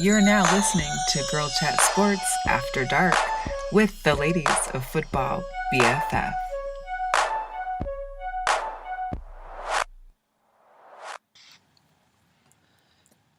You're now listening to Girl Chat Sports After Dark with the ladies of Football BFF.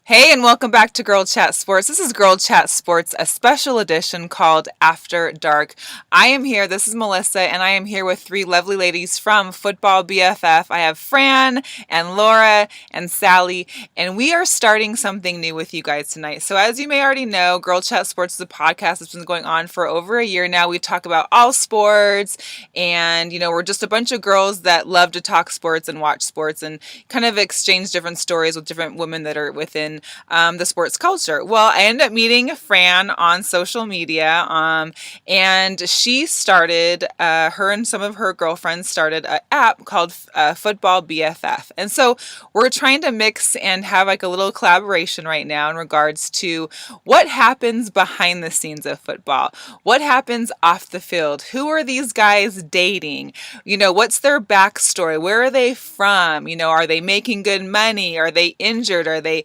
Hey, and welcome back to Girl Chat Sports. This is Girl Chat Sports, a special edition called After Dark. I am here, this is Melissa, and I am here with three lovely ladies from Football BFF. I have Fran and Laura and Sally, and we are starting something new with you guys tonight. So as you may already know, Girl Chat Sports is a podcast that's been going on for over a year now. We talk about all sports, and we're just a bunch of girls that love to talk sports and watch sports and kind of exchange different stories with different women that are within the sports culture. Well, I ended up meeting Fran on social media, and she started, her and some of her girlfriends started an app called Football BFF. And so we're trying to mix and have like a little collaboration right now in regards to what happens behind the scenes of football. What happens off the field? Who are these guys dating? What's their backstory? Where are they from? Are they making good money? Are they injured? Are they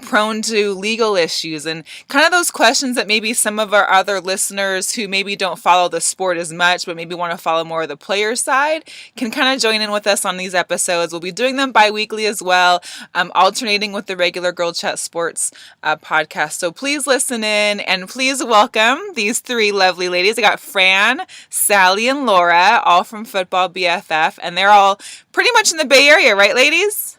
prone to legal issues, and kind of those questions that maybe some of our other listeners who maybe don't follow the sport as much but maybe want to follow more of the player side can kind of join in with us on these episodes. We'll be doing them bi-weekly as well, alternating with the regular Girl Chat Sports podcast. So please listen in and please welcome these three lovely ladies. I got Fran, Sally, and Laura, all from Football BFF, and they're all pretty much in the Bay Area, right, ladies?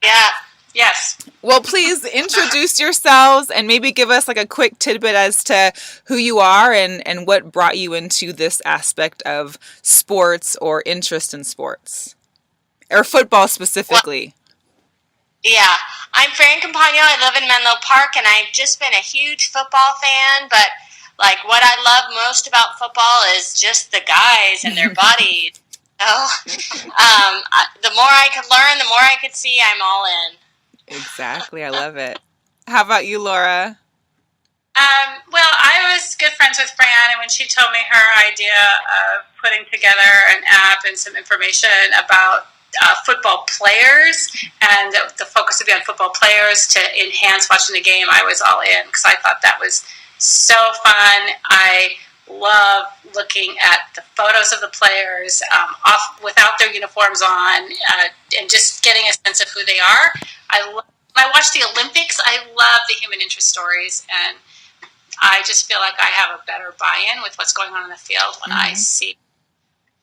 Yeah. Yes. Well, please introduce yourselves and maybe give us like a quick tidbit as to who you are and what brought you into this aspect of sports or interest in sports or football specifically. Well, yeah, I'm Fran Campagno. I live in Menlo Park, and I've just been a huge football fan. But like, what I love most about football is just the guys and their bodies. The more I could learn, the more I could see. I'm all in. Exactly. I love it. How about you, Laura? Well, I was good friends with Fran, and when she told me her idea of putting together an app and some information about football players, and the focus would be on football players to enhance watching the game, I was all in because I thought that was so fun. I love looking at the photos of the players off without their uniforms on, and just getting a sense of who they are. When I watch the Olympics, I love the human interest stories, and I just feel like I have a better buy-in with what's going on in the field when I see,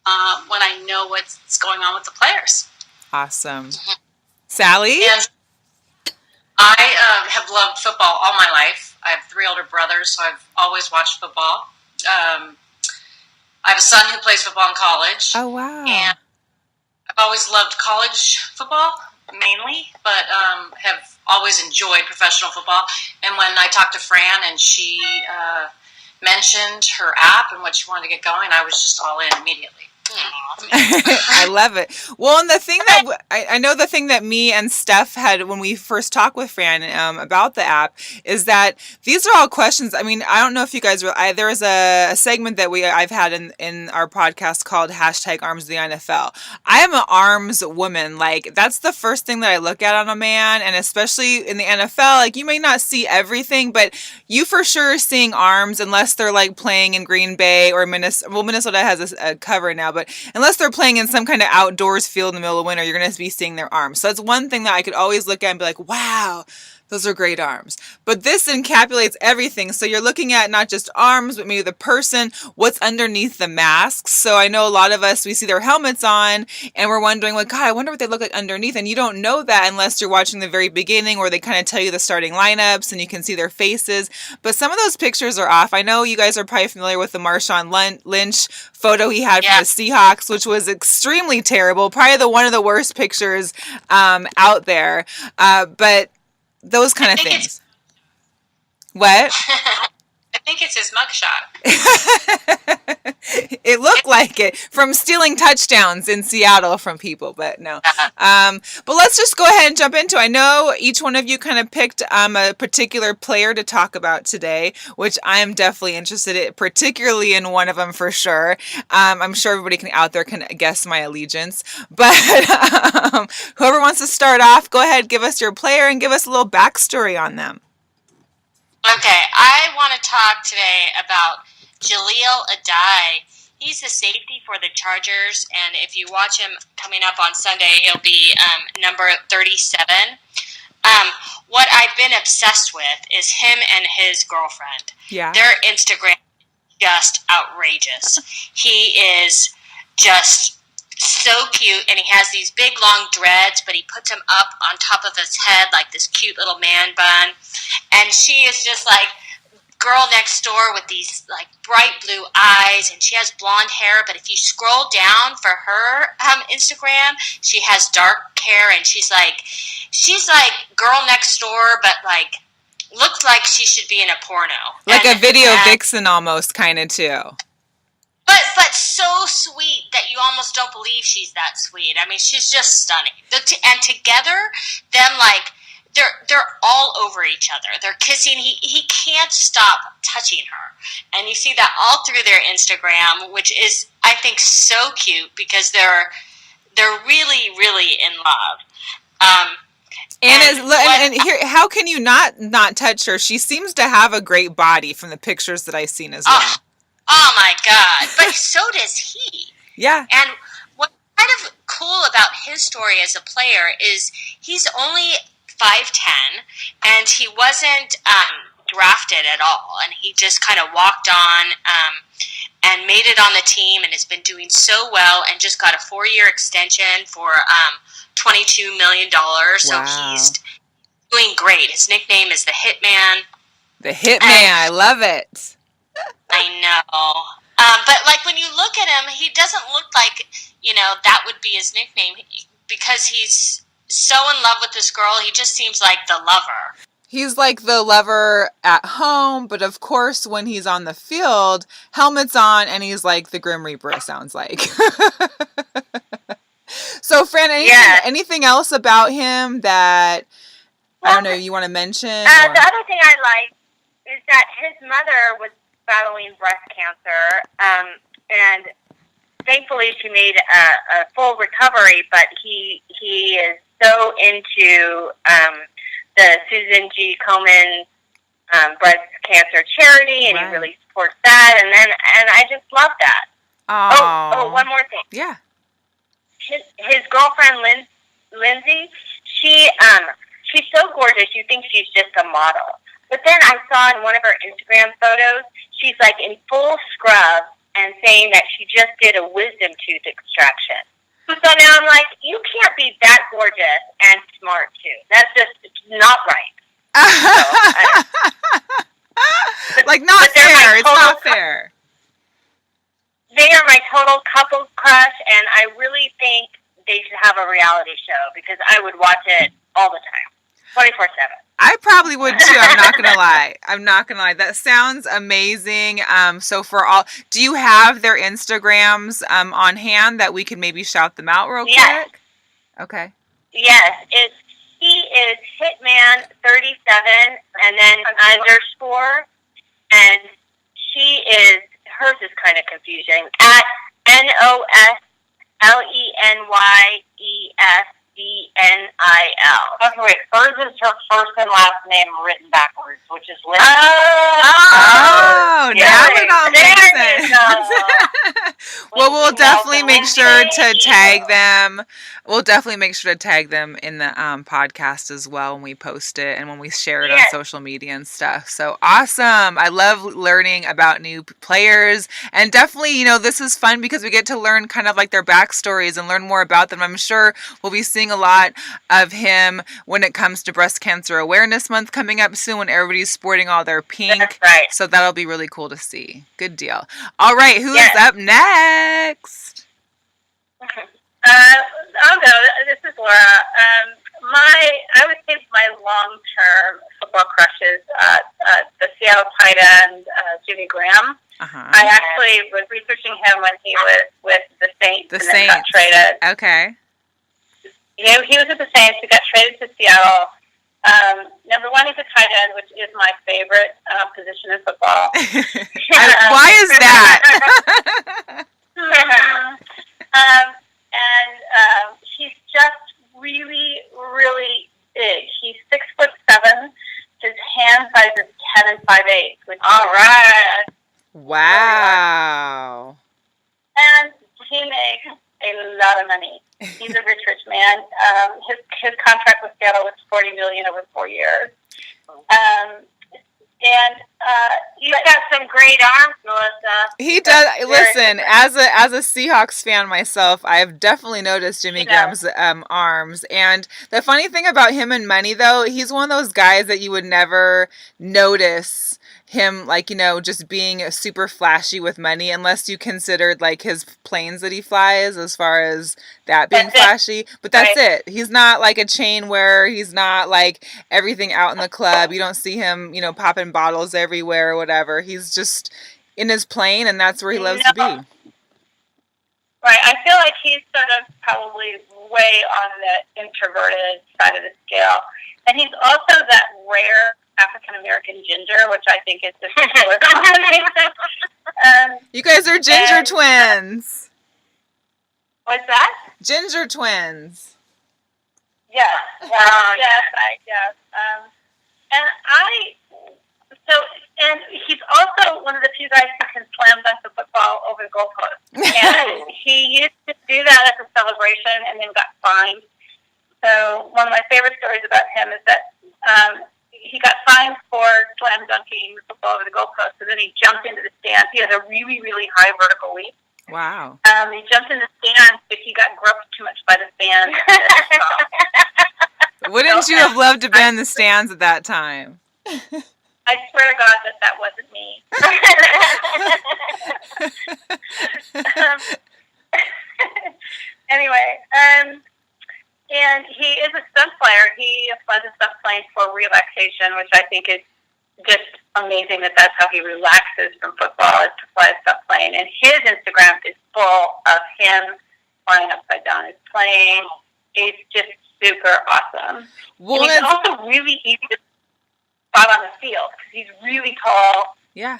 when I know what's going on with the players. Awesome. Sally? And I have loved football all my life. I have three older brothers, so I've always watched football. I have a son who plays football in college. Oh, wow. And I've always loved college football, mainly, but have always enjoyed professional football. And when I talked to Fran and she mentioned her app and what she wanted to get going, I was just all in immediately. I love it. Well, and the thing that I know, the thing that me and Steph had when we first talked with Fran about the app is that these are all questions. I mean, I don't know if you guys there was a segment that I've had in our podcast called #Arms of the NFL. I am an arms woman. Like, that's the first thing that I look at on a man, and especially in the NFL. Like, you may not see everything, but you for sure are seeing arms unless they're like playing in Green Bay or Minnesota. Well, Minnesota has a cover now. But unless they're playing in some kind of outdoors field in the middle of winter, you're going to be seeing their arms. So that's one thing that I could always look at and be like, wow, those are great arms. But this encapsulates everything. So you're looking at not just arms, but maybe the person, what's underneath the masks. So I know a lot of us, we see their helmets on and we're wondering, like, God, I wonder what they look like underneath. And you don't know that unless you're watching the very beginning where they kind of tell you the starting lineups and you can see their faces. But some of those pictures are off. I know you guys are probably familiar with the Marshawn Lynch photo he had for the Seahawks, which was extremely terrible. Probably one of the worst pictures out there. But those kind of things. What? I think it's his mugshot. It looked like it from stealing touchdowns in Seattle from people, but no. But let's just go ahead and jump into it. I know each one of you kind of picked a particular player to talk about today, which I am definitely interested in, particularly in one of them for sure. I'm sure everybody out there can guess my allegiance, but whoever wants to start off, go ahead, give us your player and give us a little backstory on them. Okay, I want to talk today about Jaleel Adai. He's the safety for the Chargers, and if you watch him coming up on Sunday, he'll be number 37. What I've been obsessed with is him and his girlfriend. Yeah. Their Instagram is just outrageous. He is just so cute, and he has these big long dreads, but he puts them up on top of his head like this cute little man bun. And she is just like girl next door with these like bright blue eyes, and she has blonde hair, but if you scroll down for her Instagram, she has dark hair, and she's like girl next door, but like looks like she should be in a porno, like a video vixen almost, kind of too. But so sweet that you almost don't believe she's that sweet. I mean, she's just stunning. And together, them like they're all over each other. They're kissing. He can't stop touching her, and you see that all through their Instagram, which is, I think, so cute because they're really really in love. And here, how can you not touch her? She seems to have a great body from the pictures that I've seen as well. Oh my God! But so does he. Yeah. And what's kind of cool about his story as a player is he's only 5'10", and he wasn't drafted at all, and he just kind of walked on and made it on the team, and has been doing so well, and just got a 4-year extension for $22 million. So he's doing great. His nickname is the Hitman. The Hitman, I love it. I know. But like when you look at him, he doesn't look like, that would be his nickname, because he's so in love with this girl. He just seems like the lover. He's like the lover at home, but of course when he's on the field, helmet's on, and he's like the Grim Reaper, it sounds like. So Fran, anything else about him that, I don't know, you want to mention? The other thing I like is that his mother was battling breast cancer, and thankfully she made a full recovery, but he is so into the Susan G. Komen breast cancer charity, and he really supports that, and I just love that. Oh, one more thing. Yeah. His girlfriend Lindsay, she's so gorgeous. You think she's just a model, but then I saw in one of her Instagram photos, she's like in full scrub and saying that she just did a wisdom tooth extraction. So now I'm like, you can't be that gorgeous and smart too. That's just not right. Not fair. It's not fair. They are my total couple crush, and I really think they should have a reality show because I would watch it all the time, 24/7. I probably would too. I'm not gonna lie. That sounds amazing. So do you have their Instagrams on hand that we could maybe shout them out real quick? Okay. Yes, he is Hitman37 and then an underscore, and hers is kind of confusing, at NOSLENYESDNIL. Okay, wait. Hers is her first and last name written backwards, which is Lindsay. Now it all makes sense. Well, we'll definitely make sure to tag them. We'll definitely make sure to tag them in the podcast as well when we post it and when we share it on social media and stuff. So awesome. I love learning about new players, and definitely, this is fun because we get to learn kind of like their backstories and learn more about them. I'm sure we'll be seeing a lot of him when it comes to Breast Cancer Awareness Month coming up soon, when everybody's sporting all their pink. That's right. So that'll be really cool to see. Good deal. All right, who is up next? I'll go. This is Laura. I would say my long-term football crushes, the Seattle tight end, Jimmy Graham. I actually was researching him when he was with the Saints then got traded. Okay. He was with the Saints. He got traded to Seattle. Number one, he's a tight end, which is my favorite position in football. Why is that? And he's just really, really big. He's 6'7". His hand size is 10 and 5'8". All right. Wow. And he makes a lot of money. He's a rich man. His contract with Seattle was $40 million over 4 years. He's got some great arms, Melissa. He does. Listen, as a Seahawks fan myself, I've definitely noticed Jimmy Graham's arms. And the funny thing about him and money, though, he's one of those guys that you would never notice him, like, just being super flashy with money, unless you considered like his planes that he flies, as far as that being flashy. But that's it. He's not like a chain wearer. He's not like everything out in the club. You don't see him, popping bottles everywhere or whatever. He's just in his plane, and that's where he loves to be. Right. I feel like he's sort of probably way on the introverted side of the scale. And he's also that rare African-American ginger, which I think is just a combination. You guys are ginger twins. What's that? Ginger twins. Yes. Yes. And he's also one of the few guys who can slam dunk the football over the goalpost. And he used to do that as a celebration and then got fined. So one of my favorite stories about him is that he got fined for slam dunking the football over the goalpost, and then he jumped into the stands. He has a really, really high vertical leap. Wow. He jumped in the stands, but he got groped too much by the fans. Wouldn't you have loved to be in the stands at that time? I swear to God that wasn't me. Anyway, and he is a stunt player. He flies a stunt plane for relaxation, which I think is just amazing that's how he relaxes from football, is to fly a stunt plane. And his Instagram is full of him flying upside down his plane. He's just super awesome. Well, and he's also really easy to spot on the field because he's really tall. Yeah.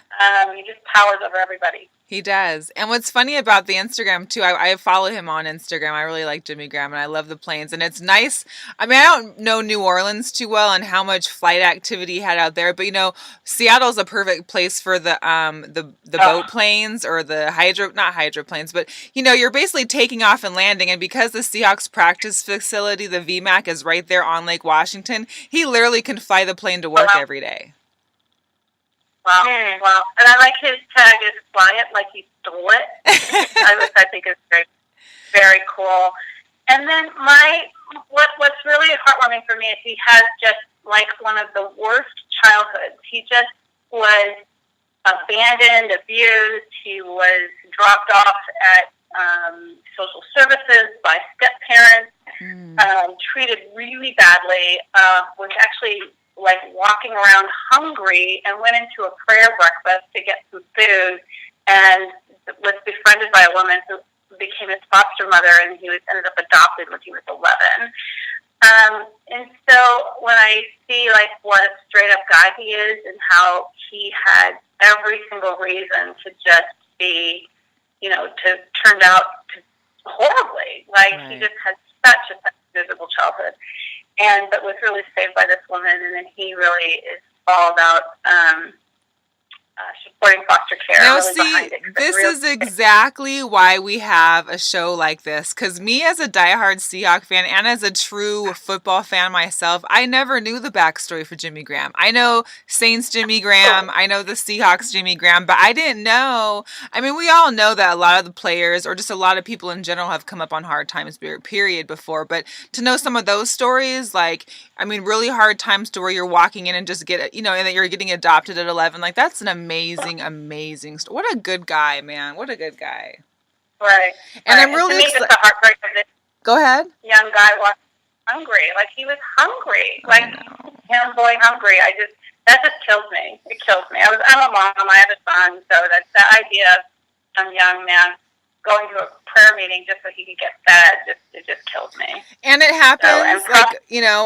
He just towers over everybody. He does. And what's funny about the Instagram, too, I follow him on Instagram. I really like Jimmy Graham, and I love the planes. And it's nice. I mean, I don't know New Orleans too well and how much flight activity he had out there. But, Seattle's a perfect place for the boat planes or the not hydroplanes. But, you're basically taking off and landing. And because the Seahawks practice facility, the VMAC, is right there on Lake Washington, he literally can fly the plane to work every day. Wow. And I like his tag is fly it like he stole it. I think is very, very cool. And then what's really heartwarming for me is he has just like one of the worst childhoods. He just was abandoned, abused. He was dropped off at social services by step-parents, treated really badly, was actually like walking around hungry, and went into a prayer breakfast to get some food, and was befriended by a woman who became his foster mother, and he ended up adopted when he was 11. And so when I see like what a straight up guy he is, and how he had every single reason to just be, to turned out to horribly, like he just had such a miserable childhood. But was really saved by this woman, and then he really is all about supporting foster care. Now, really see, this is exactly why we have a show like this, because me as a diehard Seahawks fan and as a true football fan myself, I never knew the backstory for Jimmy Graham. I know Saints Jimmy Graham, I know the Seahawks Jimmy Graham, but I didn't know. I mean, we all know that a lot of the players, or just a lot of people in general, have come up on hard times period before, but to know some of those stories, like, I mean, really hard times to where you're walking in and just get, and that you're getting adopted at 11, like, that's an amazing story. What a good guy, man. What a good guy. Right. And I'm really excited. The heartbreak of this Go ahead. young guy was hungry. Like, he was hungry. Like, young boy hungry. That just kills me. It kills me. I'm a mom. I have a son. So that's the idea of some young man going to a prayer meeting just so he could get fed, it just kills me. And it happens,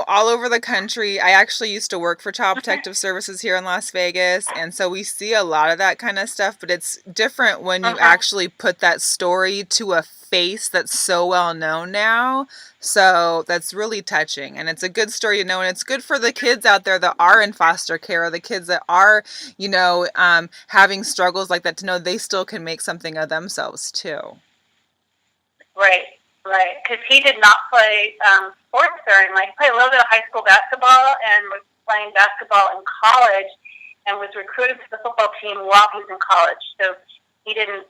all over the country. I actually used to work for Child Protective Services here in Las Vegas, and so we see a lot of that kind of stuff, but it's different when you actually put that story to a face that's so well known now So that's really touching, and it's a good story to know, and it's good for the kids out there that are in foster care, or the kids that are, having struggles like that, to know they still can make something of themselves too. Right. Because he did not play sports during life. He played a little bit of high school basketball and was playing basketball in college, and was recruited to the football team while he was in college. So he didn't.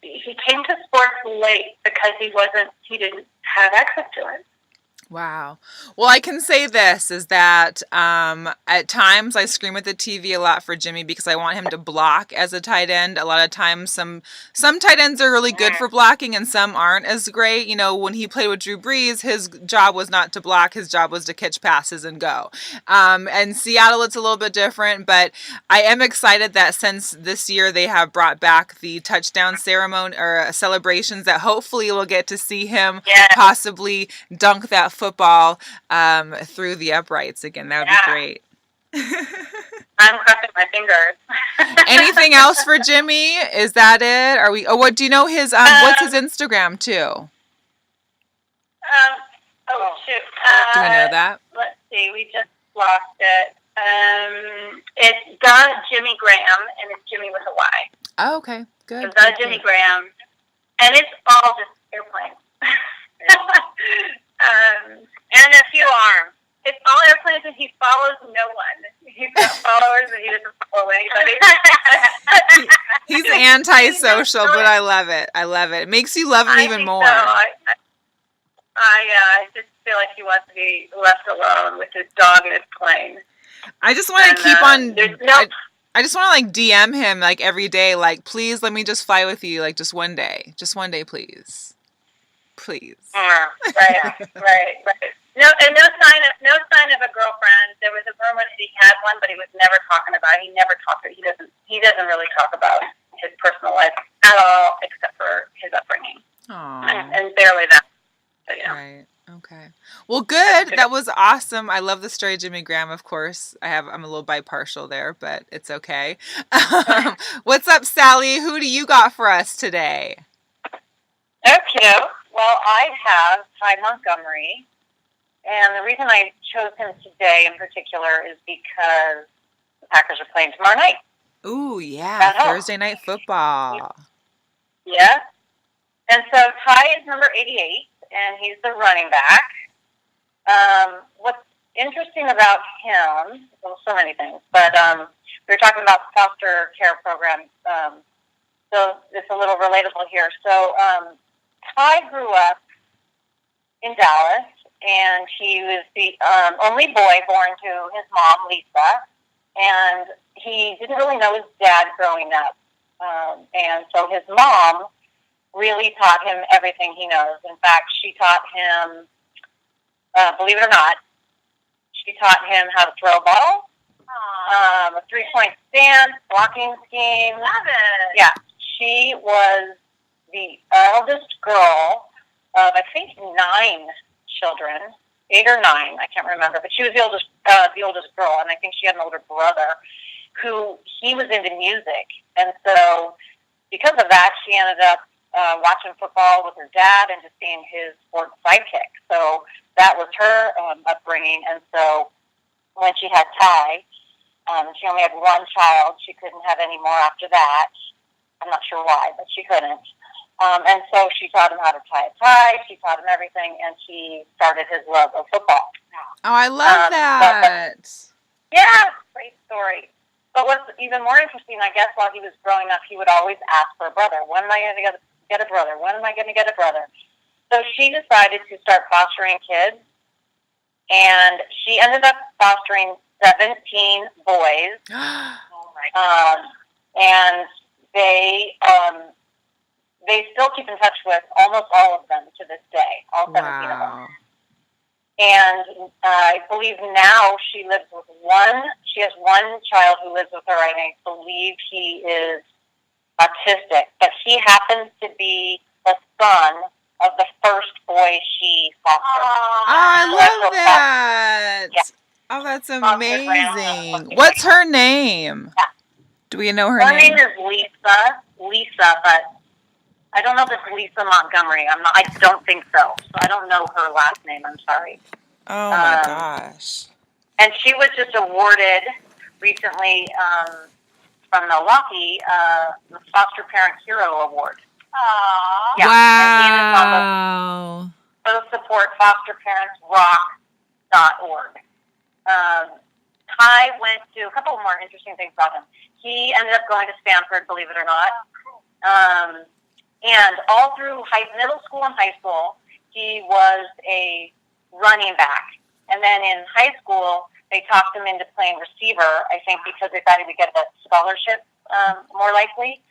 He came to sports late because he didn't have access to it. Wow. Well, I can say this is that at times I scream at the TV a lot for Jimmy because I want him to block as a tight end. A lot of times some tight ends are really good for blocking and some aren't as great. When he played with Drew Brees, his job was not to block. His job was to catch passes and go. And Seattle, it's a little bit different, but I am excited that since this year they have brought back the touchdown ceremony or celebrations, that hopefully we'll get to see him possibly dunk that football through the uprights again. That would be great. I'm crossing my fingers. Anything else for Jimmy? Is that it? Are we? Oh, what do you know his? What's his Instagram too? Shoot. Do we know that? Let's see. We just lost it. It's Don Jimmy Graham, and it's Jimmy with a Y. Oh, okay. Good. It's Don Jimmy Graham, and it's all just airplanes. And a few arms. It's all airplanes, and he follows no one. He's got followers, and he doesn't follow anybody. He's antisocial, but I love it. It makes you love him even more. So. I just feel like he wants to be left alone with his dog and his plane. I just want to keep on. I just want to DM him every day, please let me just fly with you, just one day, please. Please. Right. No sign of a girlfriend. There was a rumor that he had one, but he was never talking about it. He doesn't really talk about his personal life at all, except for his upbringing. Aww. And barely that. So, Right. Okay. Well, good. That was awesome. I love the story of Jimmy Graham, of course. I'm a little bipartial there, but it's okay. What's up, Sally? Who do you got for us today? Okay. Well, I have Ty Montgomery, and the reason I chose him today in particular is because the Packers are playing tomorrow night. Ooh, yeah, Thursday Night Football. Yeah. And so Ty is number 88, and he's the running back. What's interesting about him, well, so many things, but we were talking about the foster care program, so it's a little relatable here. So Ty grew up in Dallas, and he was the only boy born to his mom, Lisa, and he didn't really know his dad growing up. And so his mom really taught him everything he knows. In fact, she taught him, believe it or not, she taught him how to throw a ball, a three-point stance, blocking scheme. Love it. Yeah, she was the eldest girl of, I think, 9 children, 8 or 9, I can't remember, but she was the oldest girl, and I think she had an older brother who he was into music, and so because of that, she ended up watching football with her dad and just being his sports sidekick. So that was her upbringing, and so when she had Ty, she only had one child. She couldn't have any more after that. I'm not sure why, but she couldn't. And so she taught him how to tie a tie. She taught him everything, and she started his love of football. Oh, I love that. Yeah, great story. But what's even more interesting, I guess, while he was growing up, he would always ask for a brother. When am I going to get a brother? When am I going to get a brother? So she decided to start fostering kids, and she ended up fostering 17 boys. And they still keep in touch with almost all of them to this day, all 17 of them. And I believe now she lives with she has one child who lives with her, and I believe he is autistic. But he happens to be the son of the first boy she fostered. Oh, I love that. Yeah. Oh, that's amazing. What's her name? Yeah. Do we know her name? Her name is Lisa, but I don't know if it's Lisa Montgomery. I don't think so. So I don't know her last name. I'm sorry. Oh my gosh. And she was just awarded recently from Milwaukee the Foster Parent Hero Award. Aww. Yeah. Wow. And he is on the support fosterparentsrock.org. Ty went to a couple more interesting things about him. He ended up going to Stanford, believe it or not. And all through middle school and high school, he was a running back. And then in high school, they talked him into playing receiver, I think, because they thought he would get a scholarship more likely.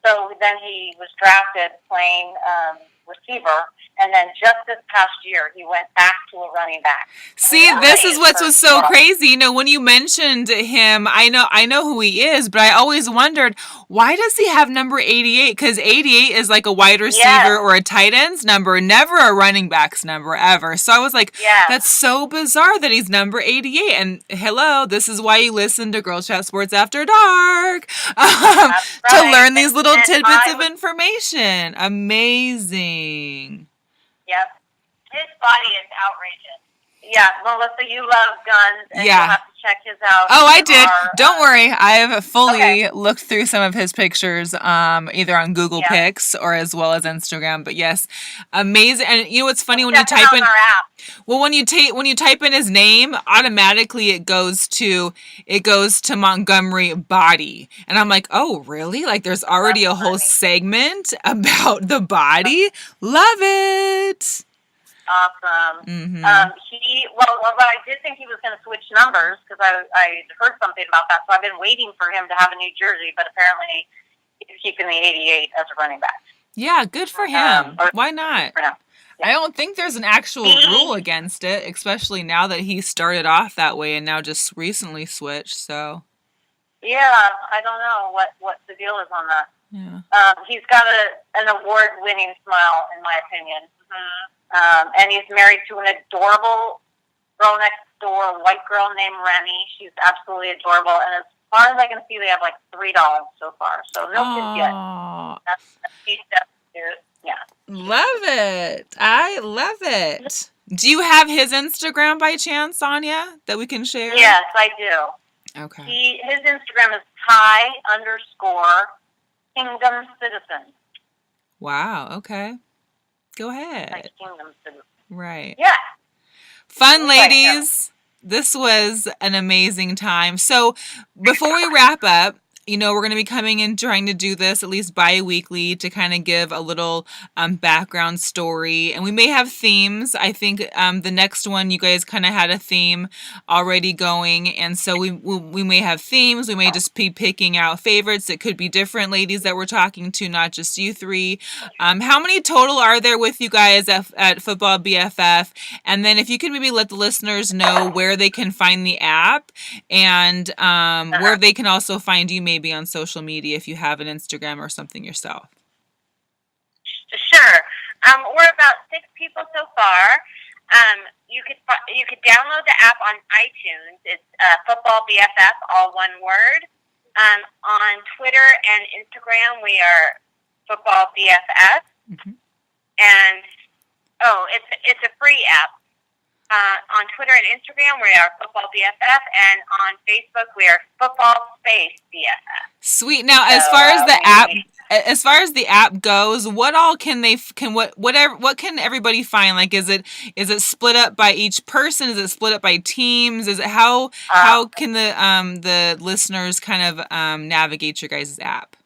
So then he was drafted playing receiver. And then just this past year, he went back to a running back. See, this is what was so crazy. You know, when you mentioned him, I know who he is, but I always wondered, why does he have number 88? Because 88 is like a wide receiver or a tight end's number, never a running back's number ever. So I was like, that's so bizarre that he's number 88. And hello, this is why you listen to Girl Chat Sports After Dark, to learn these little tidbits of information. Amazing. Yep. His body is outrageous. Yeah, Melissa, you love guns, and you'll have to check his out. Oh, I did. Don't worry. I have fully looked through some of his pictures, either on Google Pics or as well as Instagram. But yes, amazing. And you know what's funny, when you type in our app. Well, when you type in his name, automatically it goes to Montgomery body, and I'm like, oh, really? Like, there's already a whole segment about the body. Love it. Awesome. Mm-hmm. Well, I did think he was going to switch numbers because I heard something about that. So I've been waiting for him to have a new jersey, but apparently he's keeping the 88 as a running back. Yeah, good for him. Why not? Yeah. I don't think there's an actual rule against it, especially now that he started off that way and now just recently switched. So. Yeah, I don't know what the deal is on that. Yeah. He's got an award-winning smile, in my opinion. And he's married to an adorable girl next door, white girl named Remy. She's absolutely adorable. And as far as I can see, they have like 3 dogs so far. So no kids yet. Yeah. Love it. I love it. Do you have his Instagram by chance, Anya, that we can share? Yes, I do. Okay. His Instagram is Ty_Kingdom Citizen. Wow. Okay. Go ahead. Like Kingdom Citizen. Right. Yeah. Fun, ladies. This was an amazing time. So before we wrap up, you know, we're going to be coming in trying to do this at least bi-weekly to kind of give a little background story. And we may have themes. I think the next one, you guys kind of had a theme already going. And so we may have themes. We may just be picking out favorites. It could be different ladies that we're talking to, not just you three. How many total are there with you guys at Football BFF? And then if you can maybe let the listeners know where they can find the app and where they can also find you maybe on social media if you have an Instagram or something yourself. Sure. We're about 6 people so far. You could download the app on iTunes. It's Football BFF, all one word. On Twitter and Instagram, we are Football BFF. Mm-hmm. And it's a free app. On Twitter and Instagram, we are Football BFF, and on Facebook, we are Football Space BFF. Sweet. Now, as far as the app goes, what all can everybody find? Like, is it split up by each person? Is it split up by teams? Is it how can the listeners kind of navigate your guys' app?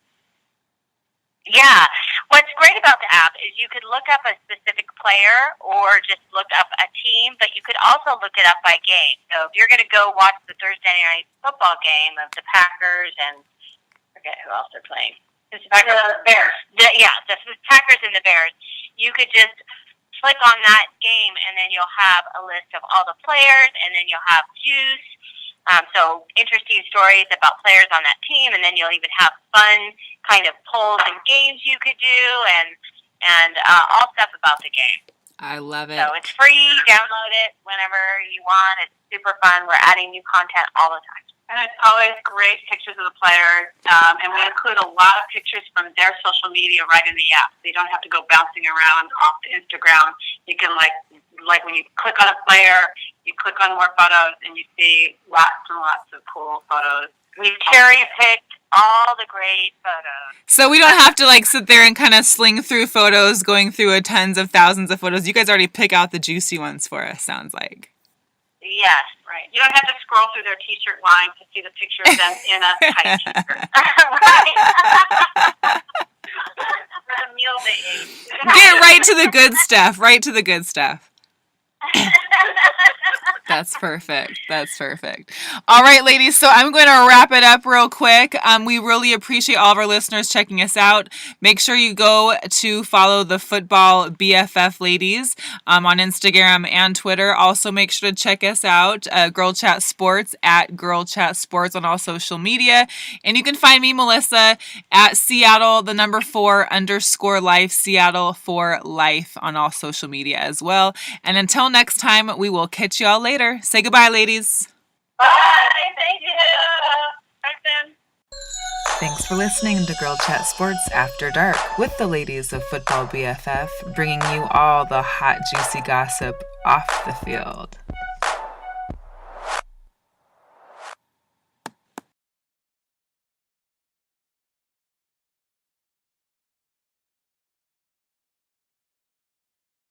Yeah. What's great about the app is you could look up a specific player or just look up a team, but you could also look it up by game. So if you're going to go watch the Thursday night football game of the Packers and I forget who else they're playing. The Bears. The Packers and the Bears. You could just click on that game and then you'll have a list of all the players and then you'll have juice. So interesting stories about players on that team, and then you'll even have fun kind of polls and games you could do, and all stuff about the game. I love it. So it's free. Download it whenever you want. It's super fun. We're adding new content all the time. And it's always great pictures of the players, and we include a lot of pictures from their social media right in the app. So you don't have to go bouncing around off to Instagram. You can, like when you click on a player, you click on more photos, and you see lots and lots of cool photos. We cherry-picked all the great photos. So we don't have to sit there and kind of sling through photos, going through tons of thousands of photos. You guys already pick out the juicy ones for us, sounds like. Yes, right. You don't have to scroll through their T-shirt line to see the picture of them in a tight T-shirt. For the meal they ate. Get right to the good stuff. Right to the good stuff. That's perfect. That's perfect. All right, ladies. So I'm going to wrap it up real quick. We really appreciate all of our listeners checking us out. Make sure you go to follow the Football BFF ladies on Instagram and Twitter. Also, make sure to check us out, Girl Chat Sports at Girl Chat Sports on all social media. And you can find me, Melissa, at Seattle, 4_life, Seattle for life on all social media as well. And until next time, we will catch you all later. Say goodbye, ladies. Bye. Thank you. Bye, then. Thanks for listening to Girl Chat Sports After Dark with the ladies of Football BFF, bringing you all the hot, juicy gossip off the field.